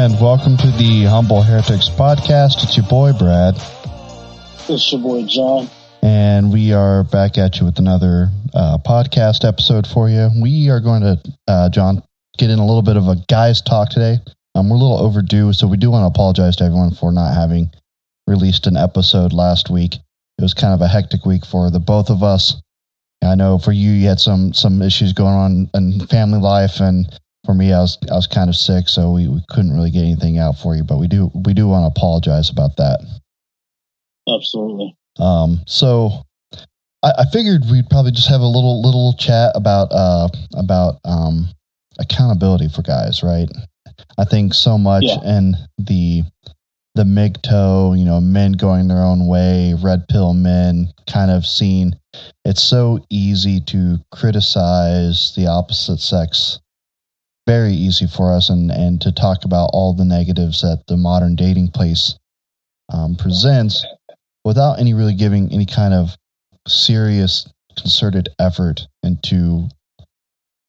and welcome to the Humble Heretics podcast. It's your boy, Brad. It's your boy, Jon. And we are back at you with another podcast episode for you. We are going to, Jon, get in a little bit of a guys talk today. We're a little overdue, so we do want to apologize to everyone for not having released an episode last week. It was kind of a hectic week for the both of us. I know for you had some issues going on in family life, and for me, I was kind of sick, so we couldn't really get anything out for you. But we do want to apologize about that. Absolutely. So I figured we'd probably just have a little chat about accountability for guys, right? I think so much in the MGTOW, men going their own way, red pill men kind of scene. It's so easy to criticize the opposite sex. Very easy for us and to talk about all the negatives that the modern dating place presents without really giving any kind of serious concerted effort into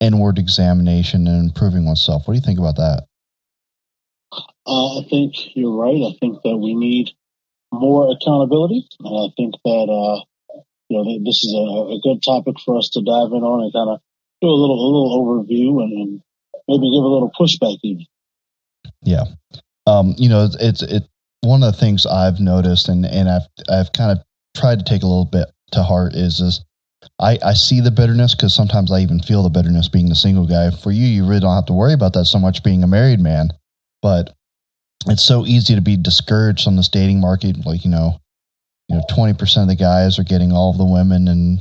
inward examination and improving oneself. What do you think about that? I think you're right. I think that we need more accountability, and I think that this is a good topic for us to dive in on and kind of do a little overview and maybe give a little pushback even. Yeah, it's one of the things I've noticed, and I've kind of tried to take a little bit to heart is I see the bitterness, because sometimes I even feel the bitterness being the single guy. For you really don't have to worry about that so much being a married man, but it's so easy to be discouraged on this dating market. Like, 20% of the guys are getting all of the women, and,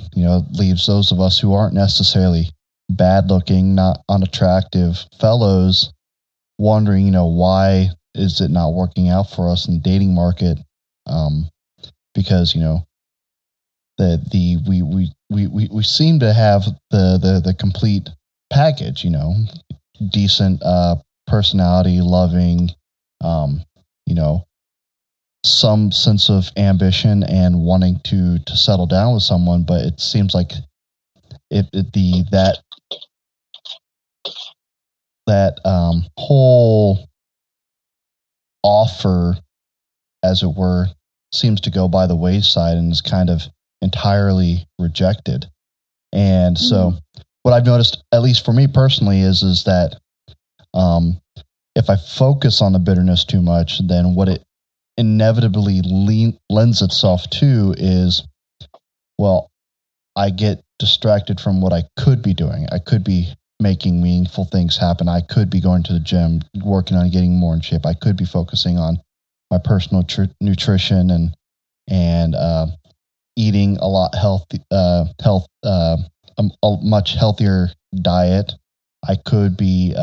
leaves those of us who aren't necessarily bad looking, not unattractive fellows wondering, why is it not working out for us in the dating market? Because, we seem to have the complete package, decent, personality, loving, some sense of ambition and wanting to settle down with someone, but it seems like that whole offer, as it were, seems to go by the wayside and is kind of entirely rejected. And so what I've noticed, at least for me personally, is that if I focus on the bitterness too much, then what it inevitably lends itself to is, well, I get distracted from what I could be doing. I could be making meaningful things happen. I could be going to the gym, working on getting more in shape. I could be focusing on my personal nutrition and eating a lot a much healthier diet. I could be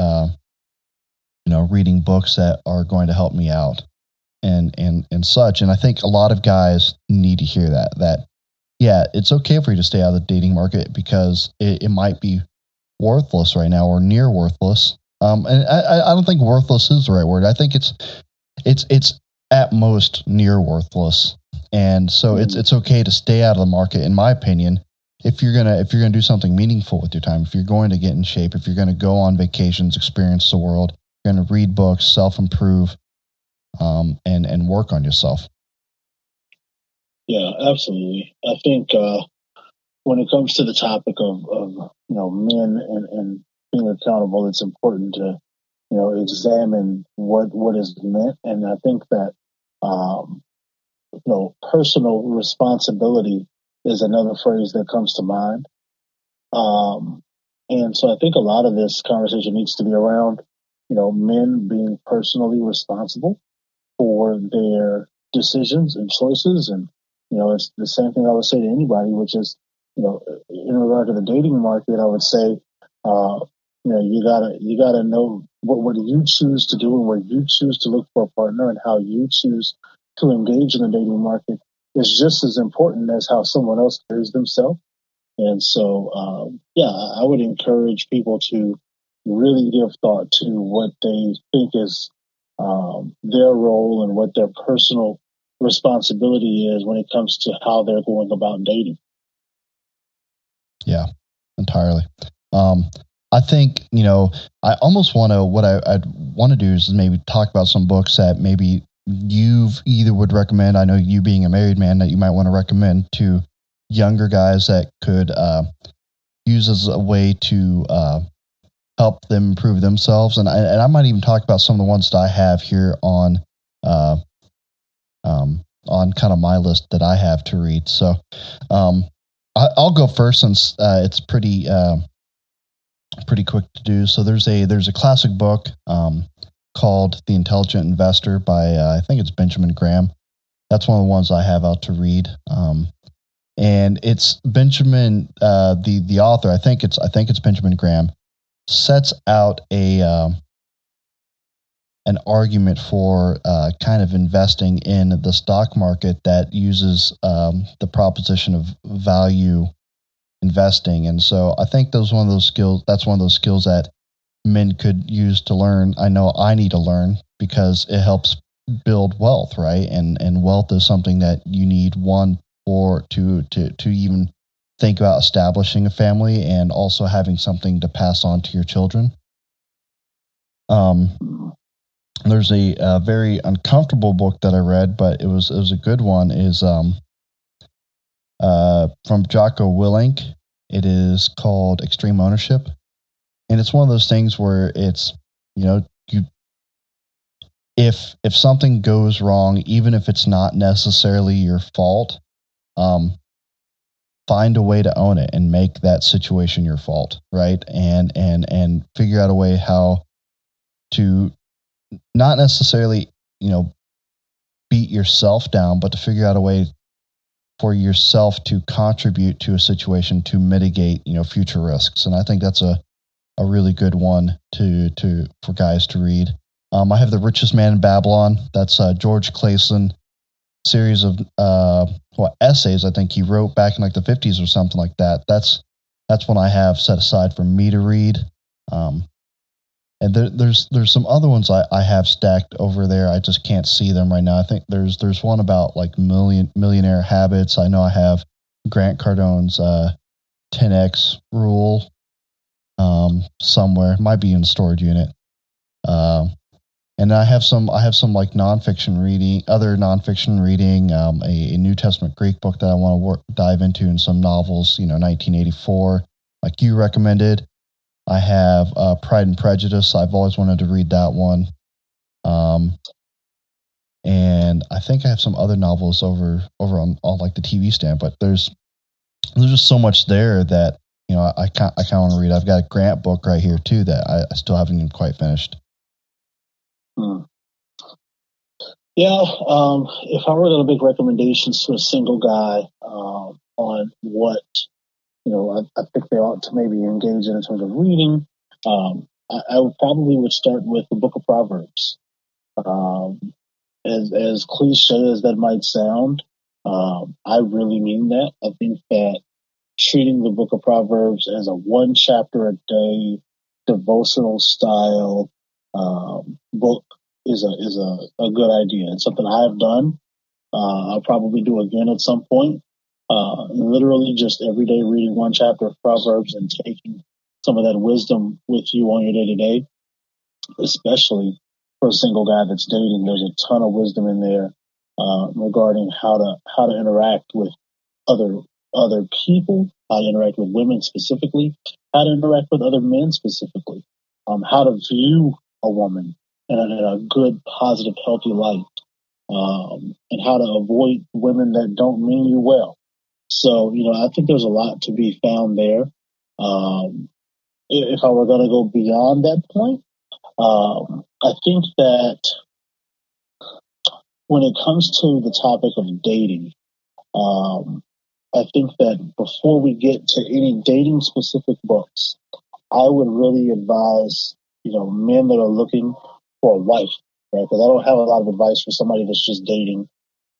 reading books that are going to help me out and such. And I think a lot of guys need to hear that yeah, it's okay for you to stay out of the dating market because it might be worthless right now or near worthless. And I don't think worthless is the right word. I think it's at most near worthless. And so it's okay to stay out of the market, in my opinion, if you're gonna do something meaningful with your time, if you're going to get in shape, if you're going to go on vacations, experience the world, you're going to read books, self-improve, and work on yourself. Yeah, absolutely. I think when it comes to the topic of men and being accountable, it's important to examine what is meant, and I think that personal responsibility is another phrase that comes to mind. And so I think a lot of this conversation needs to be around men being personally responsible for their decisions and choices, and it's the same thing I would say to anybody, which is in regard to the dating market, I would say you gotta know what you choose to do and where you choose to look for a partner and how you choose to engage in the dating market is just as important as how someone else carries themselves. And so I would encourage people to really give thought to what they think is their role and what their personal responsibility is when it comes to how they're going about dating. Yeah, entirely. I think, I almost want to, I'd want to do is maybe talk about some books that maybe you've either would recommend. I know you being a married man that you might want to recommend to younger guys that could use as a way to help them improve themselves. And I might even talk about some of the ones that I have here on kind of my list that I have to read. So I'll go first since it's pretty quick to do. So there's a classic book called The Intelligent Investor by I think it's Benjamin Graham. That's one of the ones I have out to read. And it's Benjamin, the author. I think it's Benjamin Graham sets out an argument for kind of investing in the stock market that uses the proposition of value investing. And so I think that's one of those skills that men could use to learn. I know I need to learn because it helps build wealth, right? And wealth is something that you need to even think about establishing a family and also having something to pass on to your children. There's a very uncomfortable book that I read, but it was a good one. Is from Jocko Willink. It is called Extreme Ownership, and it's one of those things where it's if something goes wrong, even if it's not necessarily your fault, find a way to own it and make that situation your fault, right? And figure out a way how to not necessarily, beat yourself down, but to figure out a way for yourself to contribute to a situation to mitigate, future risks. And I think that's a really good one for guys to read. I have The Richest Man in Babylon. That's George Clason series of essays I think he wrote back in like the 50s or something like that. That's one I have set aside for me to read. And there's some other ones I have stacked over there. I just can't see them right now. I think there's one about like millionaire habits. I know I have Grant Cardone's 10x rule somewhere. It might be in the storage unit. And I have some like nonfiction reading, a New Testament Greek book that I want to dive into, and some novels, 1984, like you recommended. I have Pride and Prejudice. I've always wanted to read that one. And I think I have some other novels over on like the TV stand, but there's just so much there that, I kind of want to read. I've got a Grant book right here too that I still haven't even quite finished. Yeah, if I were going to make recommendations to a single guy on what I think they ought to maybe engage in terms of reading, I would probably start with the Book of Proverbs. As cliche as that might sound, I really mean that. I think that treating the Book of Proverbs as a one chapter a day devotional style book is a good idea. It's something I've done. I'll probably do again at some point. Literally just every day reading one chapter of Proverbs and taking some of that wisdom with you on your day to day, especially for a single guy that's dating. There's a ton of wisdom in there regarding how to interact with other people, how to interact with women specifically, how to interact with other men specifically, how to view a woman in a good, positive, healthy light, and how to avoid women that don't mean you well. So, I think there's a lot to be found there. If I were going to go beyond that point, I think that when it comes to the topic of dating, I think that before we get to any dating specific books, I would really advise, men that are looking for a wife, right? Because I don't have a lot of advice for somebody that's just dating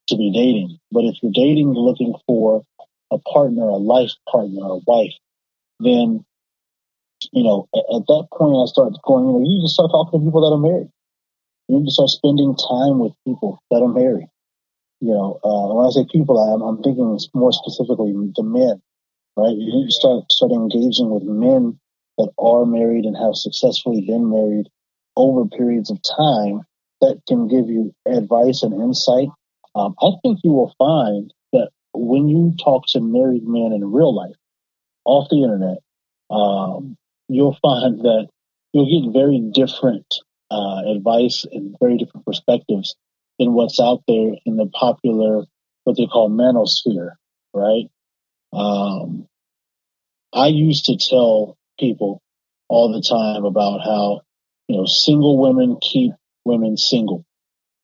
to be dating. But if you're dating, looking for a partner, a life partner, a wife, then, at that point I start going, you just start talking to people that are married. You need to start spending time with people that are married. When I say people, I'm thinking more specifically the men, right? You need to start engaging with men that are married and have successfully been married over periods of time that can give you advice and insight. I think you will find that when you talk to married men in real life, off the internet, you'll find that you'll get very different advice and very different perspectives than what's out there in the popular, what they call manosphere, right? I used to tell people all the time about how, single women keep women single.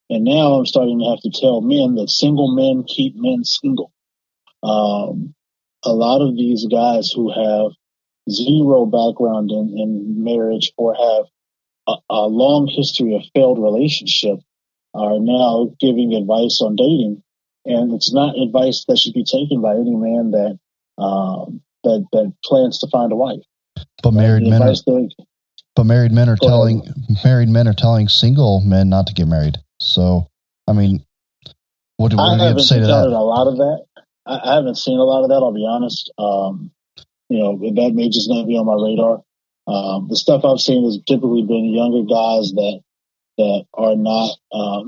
And now I'm starting to have to tell men that single men keep men single. A lot of these guys who have zero background in marriage or have a long history of failed relationship are now giving advice on dating, and it's not advice that should be taken by any man that that plans to find a wife. But married men are telling single men not to get married. So, I mean, what do you have to say to that? A lot of that. I haven't seen a lot of that. I'll be honest. That may just not be on my radar. The stuff I've seen has typically been younger guys that are not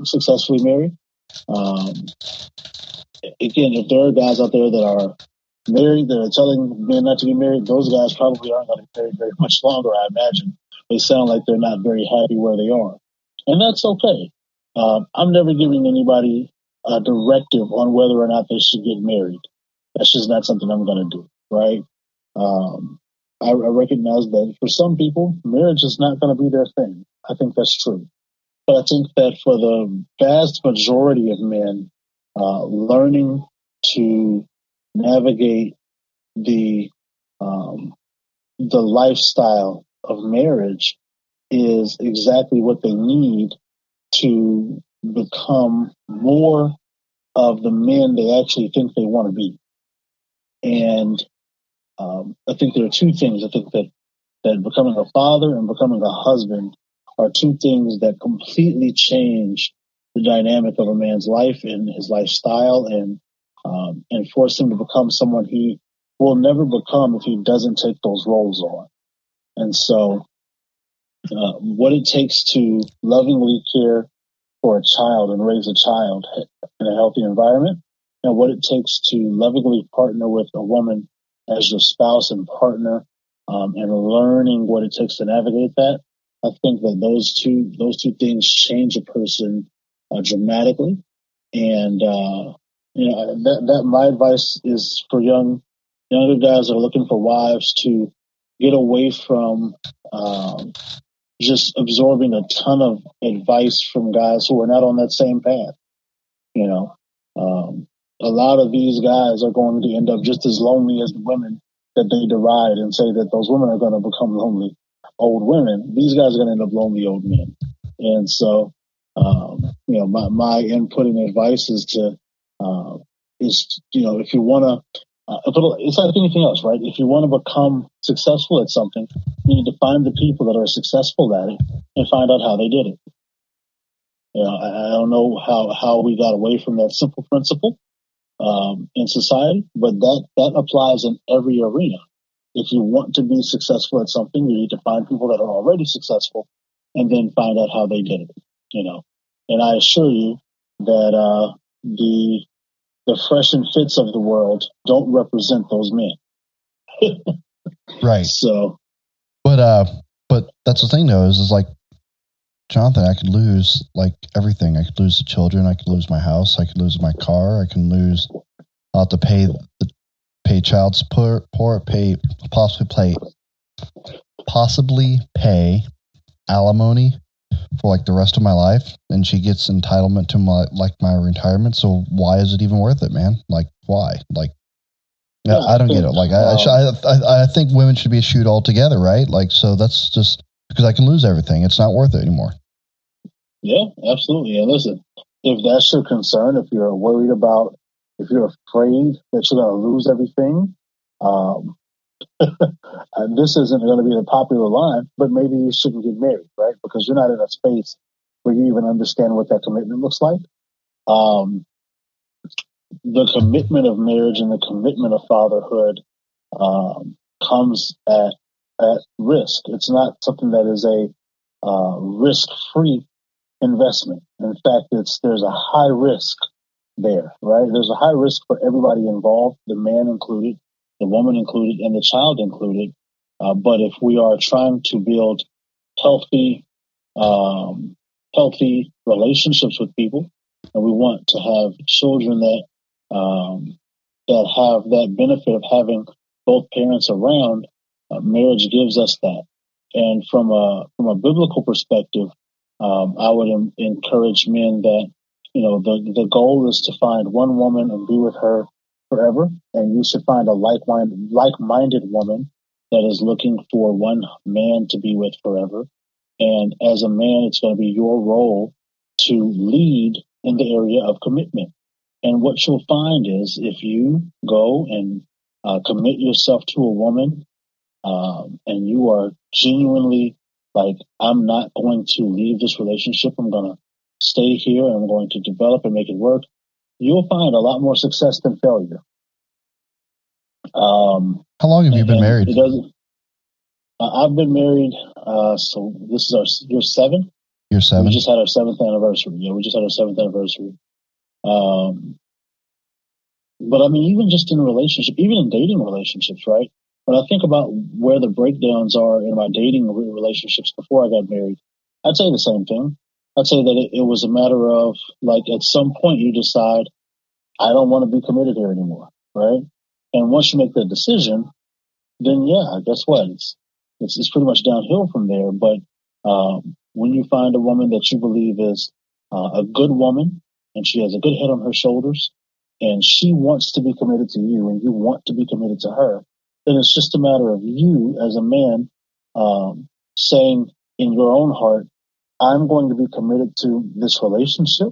successfully married. Again, if there are guys out there that are married that are telling men not to get married, those guys probably aren't going to be married very much longer, I imagine. They sound like they're not very happy where they are. And that's okay. I'm never giving anybody a directive on whether or not they should get married. That's just not something I'm going to do, right? I recognize that for some people, marriage is not going to be their thing. I think that's true. But I think that for the vast majority of men, learning to navigate the lifestyle of marriage is exactly what they need to become more of the men they actually think they want to be. And I think there are two things. I think that becoming a father and becoming a husband are two things that completely change the dynamic of a man's life and his lifestyle, and force him to become someone he will never become if he doesn't take those roles on. And so, what it takes to lovingly care for a child and raise a child in a healthy environment, and what it takes to lovingly partner with a woman as your spouse and partner, and learning what it takes to navigate that. I think that those two things change a person dramatically. And that my advice is for younger guys that are looking for wives to get away from just absorbing a ton of advice from guys who are not on that same path. A lot of these guys are going to end up just as lonely as the women that they deride and say that those women are going to become lonely old women. These guys are going to end up lonely old men. And so, my input and advice is to, if you want to, it's like anything else, right? If you want to become successful at something, you need to find the people that are successful at it and find out how they did it. I don't know how we got away from that simple principle in society, but that applies in every arena. If you want to be successful at something, you need to find people that are already successful and then find out how they did it. And I assure you that the fresh and fits of the world don't represent those men. Right. So, but that's the thing though, is like, Jonathan, I could lose like everything. I could lose the children. I could lose my house. I could lose my car. I can lose. I'll have to pay child support. Possibly pay alimony for like the rest of my life, and she gets entitlement to my retirement. So why is it even worth it, man? Like why? Like I don't get it. Like I think women should be eschewed altogether, right? Like so that's just because I can lose everything. It's not worth it anymore. Yeah, absolutely. And listen, if that's your concern, if you're worried about, if you're afraid that you're going to lose everything, this isn't going to be the popular line, but maybe you shouldn't get married, right? Because you're not in a space where you even understand what that commitment looks like. The commitment of marriage and the commitment of fatherhood comes at at risk. It's not something that is a risk-free investment. In fact, there's a high risk there, right? There's a high risk for everybody involved, the man included, the woman included, and the child included. But if we are trying to build healthy, healthy relationships with people, and we want to have children that have that benefit of having both parents around, marriage gives us that. And from a biblical perspective, I would encourage men that, the goal is to find one woman and be with her forever. And you should find a like-minded woman that is looking for one man to be with forever. And as a man, it's going to be your role to lead in the area of commitment. And what you'll find is if you go and commit yourself to a woman, and you are genuinely like, I'm not going to leave this relationship. I'm going to stay here and I'm going to develop and make it work. You'll find a lot more success than failure. How long have you been married? I've been married. So this is year 7. Year 7. We just had our 7th anniversary. Yeah, we just had our 7th anniversary. But I mean, even just in a relationship, even in dating relationships, right? When I think about where the breakdowns are in my dating relationships before I got married, I'd say the same thing. I'd say that it was a matter of, like, at some point you decide, I don't want to be committed here anymore, right? And once you make that decision, then yeah, guess what? It's pretty much downhill from there. But when you find a woman that you believe is a good woman and she has a good head on her shoulders and she wants to be committed to you and you want to be committed to her, then it's just a matter of you as a man saying in your own heart, I'm going to be committed to this relationship.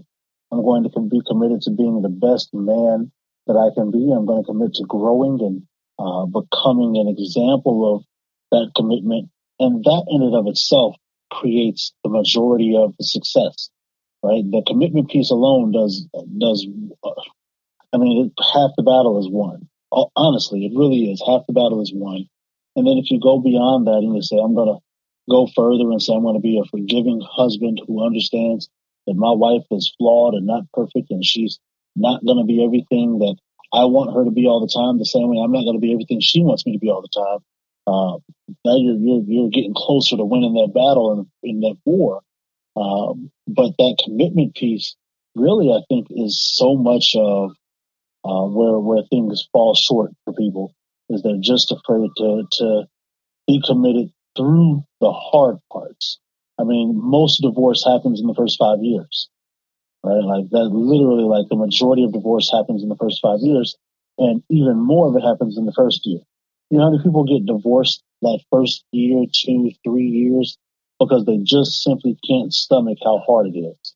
I'm going to be committed to being the best man that I can be. I'm going to commit to growing and becoming an example of that commitment. And that in and of itself creates the majority of the success, right? The commitment piece alone does half the battle is won. Honestly, it really is. Half the battle is won. And then if you go beyond that and you say, I'm going to go further and say, I'm going to be a forgiving husband who understands that my wife is flawed and not perfect and she's not going to be everything that I want her to be all the time, the same way I'm not going to be everything she wants me to be all the time. Now you're getting closer to winning that battle in that war. But that commitment piece really, I think, is so much of where things fall short for people, is they're just afraid to be committed through the hard parts. I mean, most divorce happens in the first 5 years, right? Like that, literally, like the majority of divorce happens in the first 5 years, and even more of it happens in the first year. You know how many people get divorced that first year, 2, 3 years, because they just simply can't stomach how hard it is.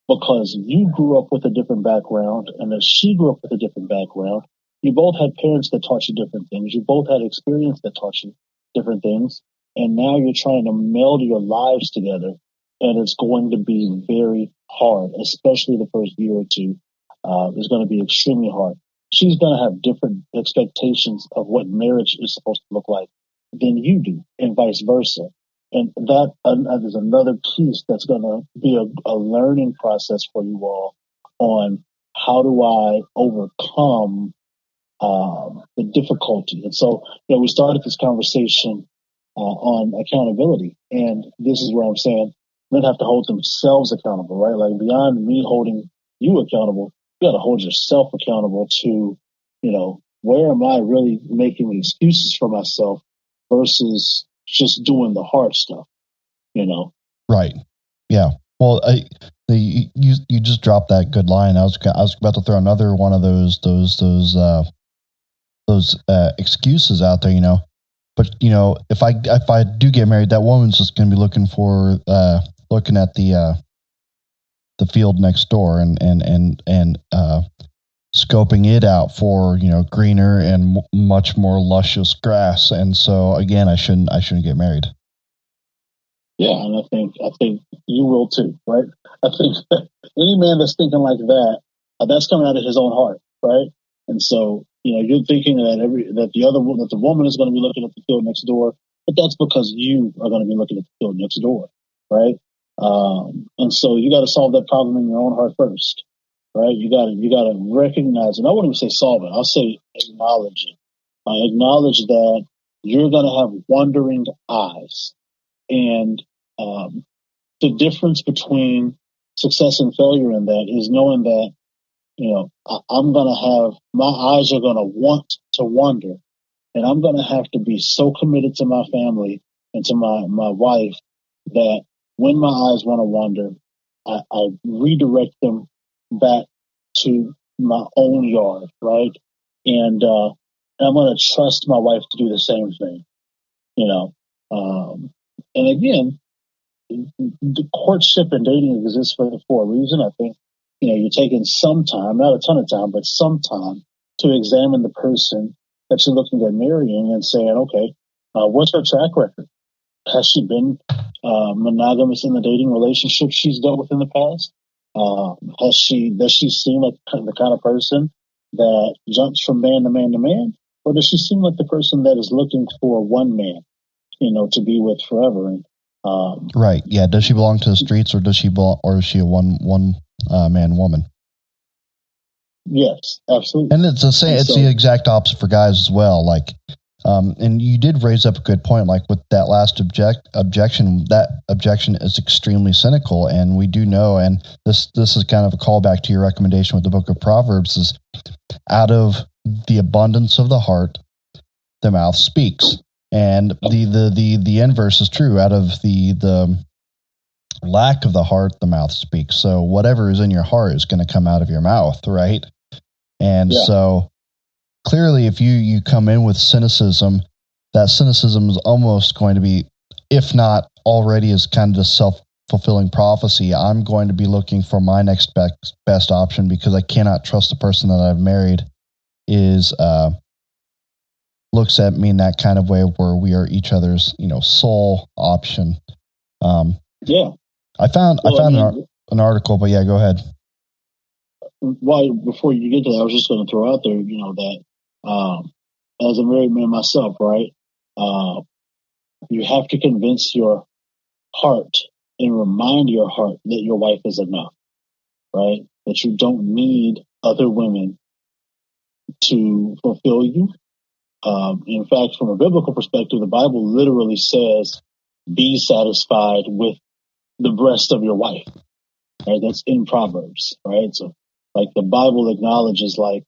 Because you grew up with a different background and as she grew up with a different background, you both had parents that taught you different things. You both had experience that taught you different things. And now you're trying to meld your lives together, and it's going to be very hard, especially the first year or two. It's going to be extremely hard. She's going to have different expectations of what marriage is supposed to look like than you do, and vice versa. And that is another piece that's going to be a learning process for you all on how do I overcome the difficulty. And so, we started this conversation on accountability. And this is where I'm saying men have to hold themselves accountable, right? Like beyond me holding you accountable, you got to hold yourself accountable to, where am I really making excuses for myself versus just doing the hard stuff, Right. Yeah. Well, you just dropped that good line. I was about to throw another one of those excuses out there, But if I do get married, that woman's just going to be looking at the field next door and scoping it out for greener and much more luscious grass. And so again, I shouldn't get married. Yeah, and I think you will too, right? I think any man that's thinking like that, that's coming out of his own heart, right? And so you're thinking that the woman is going to be looking at the field next door, but that's because you are going to be looking at the field next door, right? And so you got to solve that problem in your own heart first, right? You got to recognize it. I wouldn't even say solve it. I'll say acknowledge it. Acknowledge that you're going to have wandering eyes, and the difference between success and failure in that is knowing that, I'm going to have, my eyes are going to want to wander, and I'm going to have to be so committed to my family and to my wife that when my eyes want to wander, I redirect them back to my own yard, right? And I'm going to trust my wife to do the same thing, and again, the courtship and dating exists for a reason. I think, you're taking some time, not a ton of time, but some time to examine the person that you're looking at marrying and saying, okay, what's her track record? Has she been monogamous in the dating relationship she's dealt with in the past? Does she seem like the kind of person that jumps from man to man to man? Or does she seem like the person that is looking for one man, to be with forever? And right. Yeah. Does she belong to the streets, or is she a one man woman? Yes, absolutely. And it's the same. It's the exact opposite for guys as well. Like, and you did raise up a good point. Like with that last objection, that objection is extremely cynical, and we do know. And this is kind of a callback to your recommendation with the Book of Proverbs: is out of the abundance of the heart, the mouth speaks. And the inverse is true. Out of the lack of the heart, the mouth speaks. So whatever is in your heart is going to come out of your mouth, right? And so clearly, if you come in with cynicism, that cynicism is almost going to be, if not already, is kind of a self-fulfilling prophecy. I'm going to be looking for my next best option because I cannot trust the person that I've married looks at me in that kind of way where we are each other's, sole option. I found an article, but yeah, go ahead. Well, before you get to that, I was just going to throw out there, that as a married man myself, right, you have to convince your heart and remind your heart that your wife is enough, right? That you don't need other women to fulfill you. In fact, from a biblical perspective, the Bible literally says, be satisfied with the breast of your wife, right? That's in Proverbs, right? So like the Bible acknowledges, like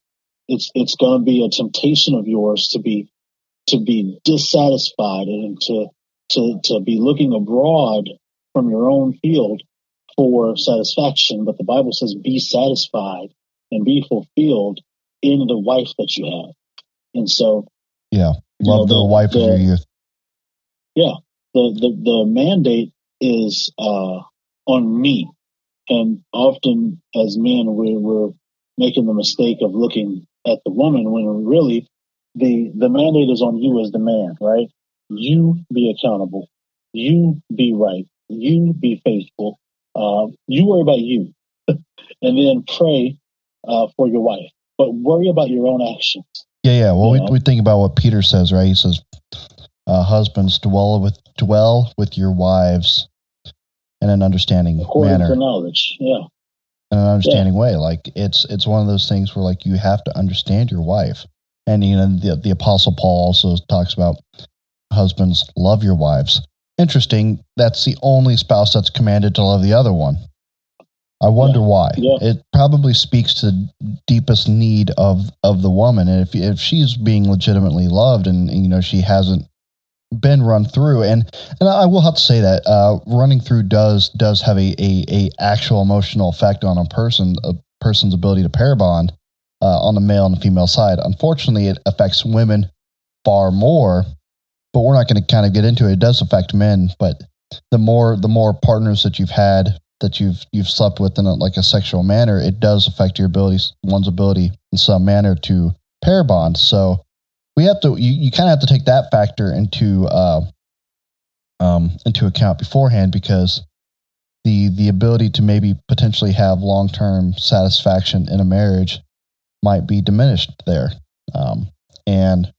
it's going to be a temptation of yours to be dissatisfied and to be looking abroad from your own field for satisfaction. But the Bible says, be satisfied and be fulfilled in the wife that you have. And so, love the wife of your youth. Yeah, the mandate is on me, and often as men we're making the mistake of looking at the woman when really the mandate is on you as the man, right? You be accountable, you be right, you be faithful, you worry about you, and then pray for your wife, but worry about your own actions. Yeah. Well, we think about what Peter says, right? He says, husbands, dwell with your wives in an understanding according manner. to knowledge, in an understanding way. Like it's one of those things where like you have to understand your wife. And the Apostle Paul also talks about husbands, love your wives. Interesting, that's the only spouse that's commanded to love the other one. I wonder why. It probably speaks to the deepest need of the woman. And if she's being legitimately loved and she hasn't been run through, and I will have to say that running through does have a actual emotional effect on a person's ability to pair bond on the male and the female side. Unfortunately, it affects women far more, but we're not going to kind of get into it. It does affect men, but the more partners that you've had, that you've slept with in a sexual manner, it does affect one's ability in some manner to pair bond. So we have to, you kind of have to take that factor into account beforehand, because the ability to maybe potentially have long-term satisfaction in a marriage might be diminished there, and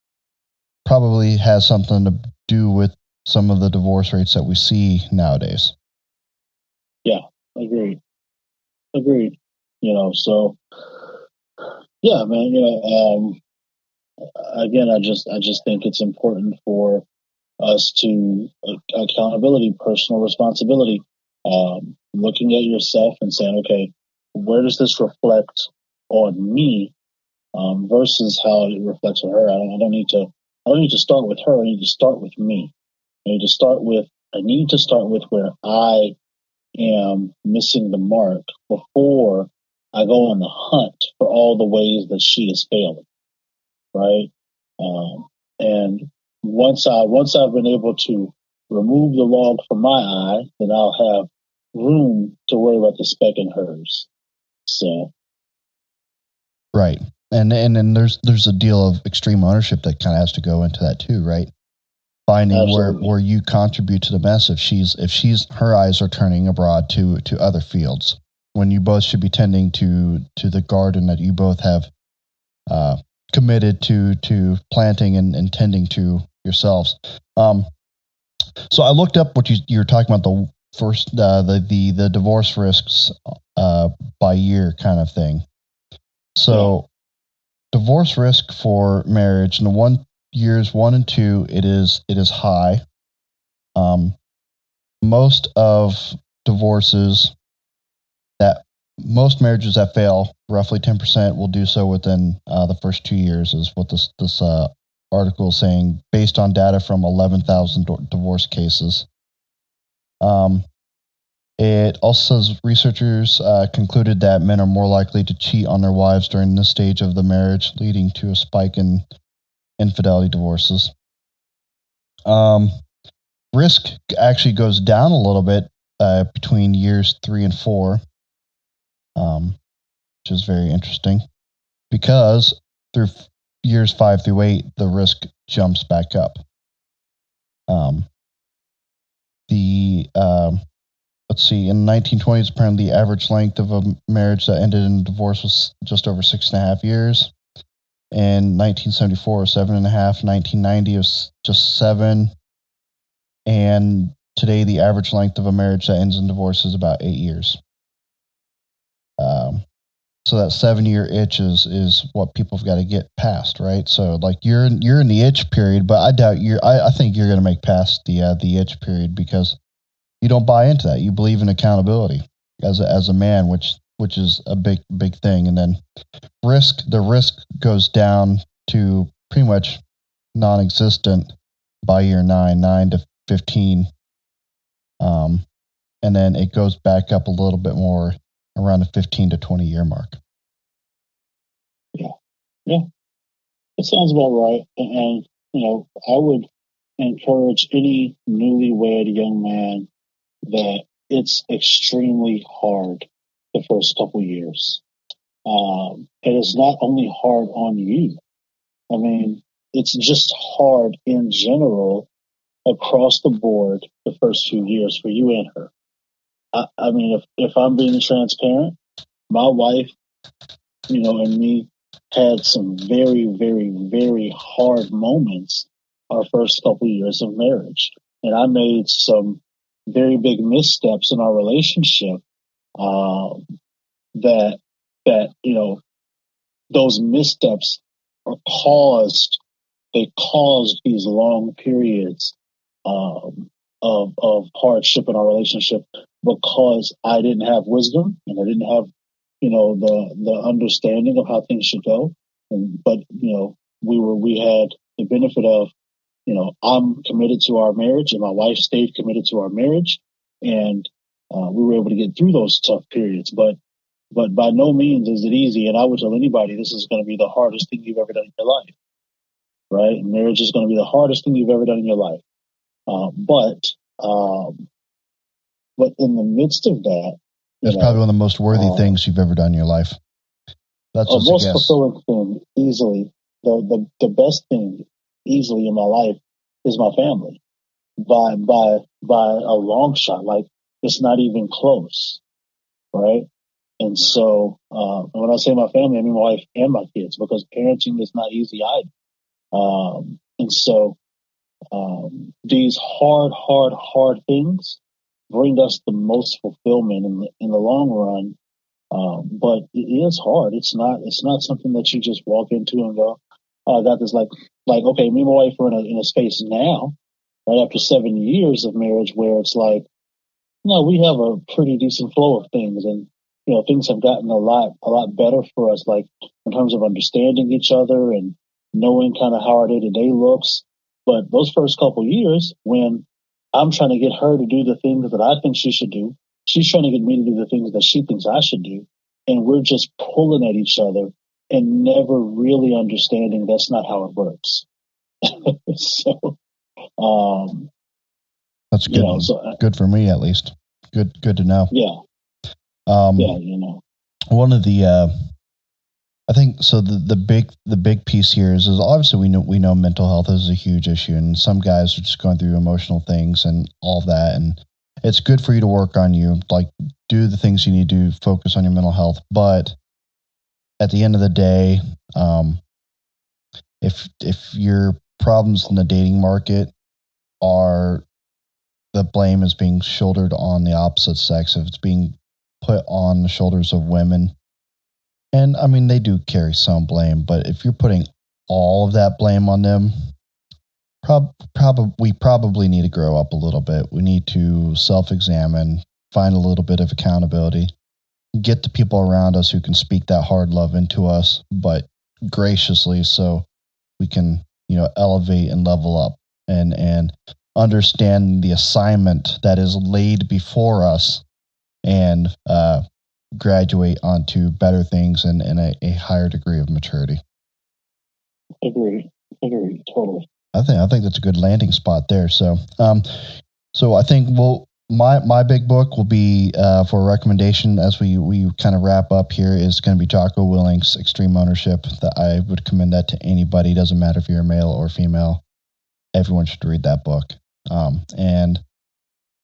probably has something to do with some of the divorce rates that we see nowadays. Yeah, agreed. So yeah, man. Again, I just think it's important for us to accountability, personal responsibility, looking at yourself and saying, okay, where does this reflect on me, versus how it reflects on her. I don't need to start with her. I need to start with me. I need to start with where I am missing the mark before I go on the hunt for all the ways that she is failing. Right. And once I've been able to remove the log from my eye, then I'll have room to worry about the speck in hers. So. Right. And then there's a deal of extreme ownership that kind of has to go into that too, right? Finding where you contribute to the mess if she's her eyes are turning abroad to other fields when you both should be tending to the garden that you both have committed to planting and tending to yourselves. So I looked up what you were talking about, the first the divorce risks by year kind of thing. So divorce risk for marriage in the years 1 and 2, it is high. Most of most marriages that fail, roughly 10% will do so within the first 2 years, is what this article is saying, based on data from 11,000 divorce cases. It also says researchers concluded that men are more likely to cheat on their wives during this stage of the marriage, leading to a spike in infidelity divorces. Risk actually goes down a little bit between years 3 and 4, which is very interesting, because through years 5 through 8, the risk jumps back up. Let's see, in the 1920s, apparently the average length of a marriage that ended in divorce was just over 6.5 years. In 1974, 7.5. 1990 was just 7. And today, the average length of a marriage that ends in divorce is about 8 years. So that 7-year itch is what people have got to get past, right? So like you're in the itch period, but I doubt I think you're going to make past the itch period, because you don't buy into that. You believe in accountability as a man, which is a big thing. And then the risk goes down to pretty much non-existent by year 9 to 15. And then it goes back up a little bit more around the 15 to 20 year mark. Yeah, it sounds about right. And I would encourage any newlywed young man that it's extremely hard the first couple years. And it's not only hard on you. I mean, it's just hard in general across the board the first few years for you and her. I mean, if I'm being transparent, my wife, and me had some very, very, very hard moments our first couple years of marriage. And I made some very big missteps in our relationship, that those missteps caused these long periods of hardship in our relationship, because I didn't have wisdom and I didn't have the understanding of how things should go. But we had the benefit of I'm committed to our marriage, and my wife stayed committed to our marriage, and we were able to get through those tough periods. But by no means is it easy. And I would tell anybody this is going to be the hardest thing you've ever done in your life, right? Marriage is going to be the hardest thing you've ever done in your life. But in the midst of that, that's probably one of the most worthy things you've ever done in your life. That's the most fulfilling thing, easily. The best thing, easily, in my life is my family. By a long shot, like it's not even close, right? And so, when I say my family, I mean my wife and my kids, because parenting is not easy either. And so, these hard things bring us the most fulfillment in the long run. But it is hard. It's not something that you just walk into and go, oh, I got this. Like, okay, me and my wife are in a space now, right after 7 years of marriage, where it's like, no, we have a pretty decent flow of things, and things have gotten a lot better for us, like in terms of understanding each other and knowing kind of how our day to day looks. But those first couple years, when I'm trying to get her to do the things that I think she should do, she's trying to get me to do the things that she thinks I should do, and we're just pulling at each other and never really understanding that's not how it works. So, that's good. Good for me, at least. Good to know. Yeah. One of the, I think so. The big piece here is obviously we know mental health is a huge issue, and some guys are just going through emotional things and all that, and it's good for you to work on you, like do the things you need to focus on your mental health. But at the end of the day, if your problems in the dating market are the blame is being shouldered on the opposite sex, if it's being put on the shoulders of women, and I mean they do carry some blame, but if you're putting all of that blame on them, we probably need to grow up a little bit. We need to self-examine, find a little bit of accountability, get the people around us who can speak that hard love into us, but graciously, so we can elevate and level up and understand the assignment that is laid before us, and graduate onto better things and a higher degree of maturity. Agree, totally. I think that's a good landing spot there. So, I think my big book will be for a recommendation as we kind of wrap up here is going to be Jocko Willink's Extreme Ownership. That I would commend that to anybody. Doesn't matter if you're a male or female. Everyone should read that book. And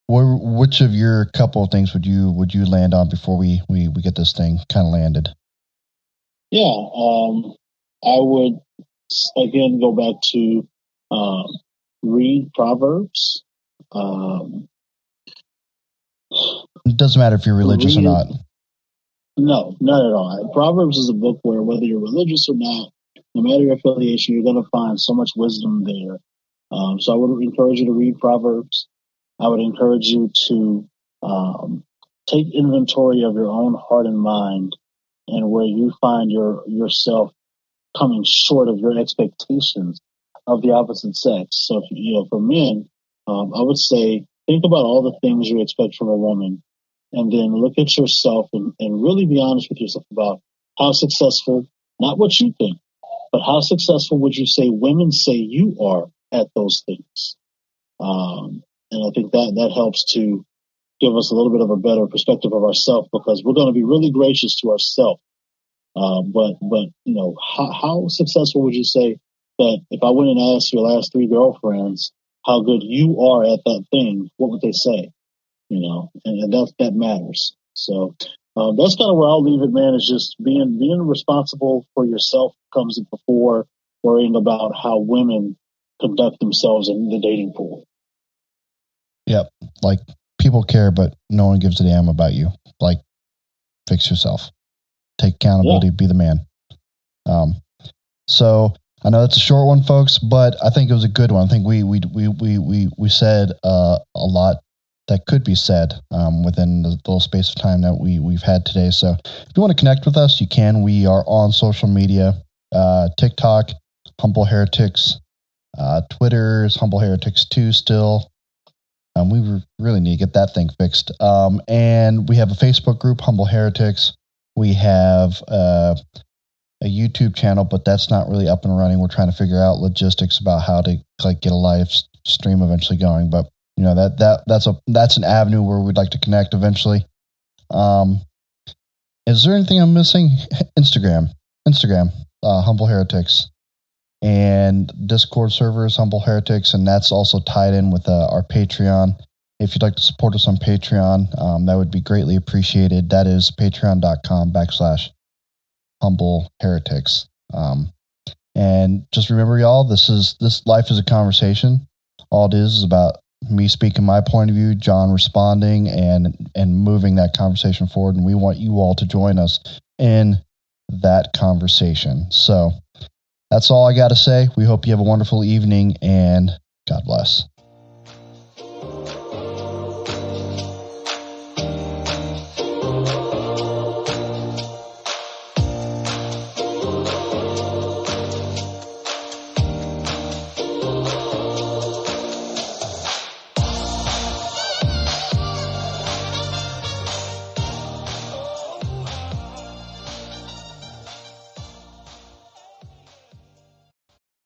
which of your couple of things would you land on before we get this thing kind of landed? Yeah, I would again go back to read Proverbs. It doesn't matter if you're religious or not. No, not at all. Proverbs is a book where whether you're religious or not, no matter your affiliation, you're going to find so much wisdom there. So I would encourage you to read Proverbs. I would encourage you to take inventory of your own heart and mind and where you find yourself coming short of your expectations of the opposite sex. So, for men, I would say think about all the things you expect from a woman, and then look at yourself and really be honest with yourself about how successful, not what you think, but how successful would you say women say you are at those things. And I think that helps to give us a little bit of a better perspective of ourselves, because we're going to be really gracious to ourselves. But how successful would you say that if I went and asked your last 3 girlfriends how good you are at that thing, what would they say? And that matters. So that's kind of where I'll leave it, man. Is just being responsible for yourself comes before worrying about how women conduct themselves in the dating pool. Yep, like people care, but no one gives a damn about you. Like, fix yourself, take accountability, be the man. So I know that's a short one, folks, but I think it was a good one. I think we said a lot that could be said within the little space of time that we've had today. So if you want to connect with us, you can. We are on social media, TikTok, Humble Heretics, Twitter is Humble Heretics 2 still. We really need to get that thing fixed. And we have a Facebook group, Humble Heretics. We have a YouTube channel, but that's not really up and running. We're trying to figure out logistics about how to get a live stream eventually going. But that's an avenue where we'd like to connect eventually. Is there anything I'm missing? Instagram, Humble Heretics, and Discord server is Humble Heretics, and that's also tied in with our Patreon. If you'd like to support us on Patreon, that would be greatly appreciated. That is patreon.com/Humble Heretics. And just remember, y'all, this life is a conversation. All it is about me speaking my point of view, Jon responding, and moving that conversation forward. And we want you all to join us in that conversation. So that's all I got to say. We hope you have a wonderful evening, and God bless.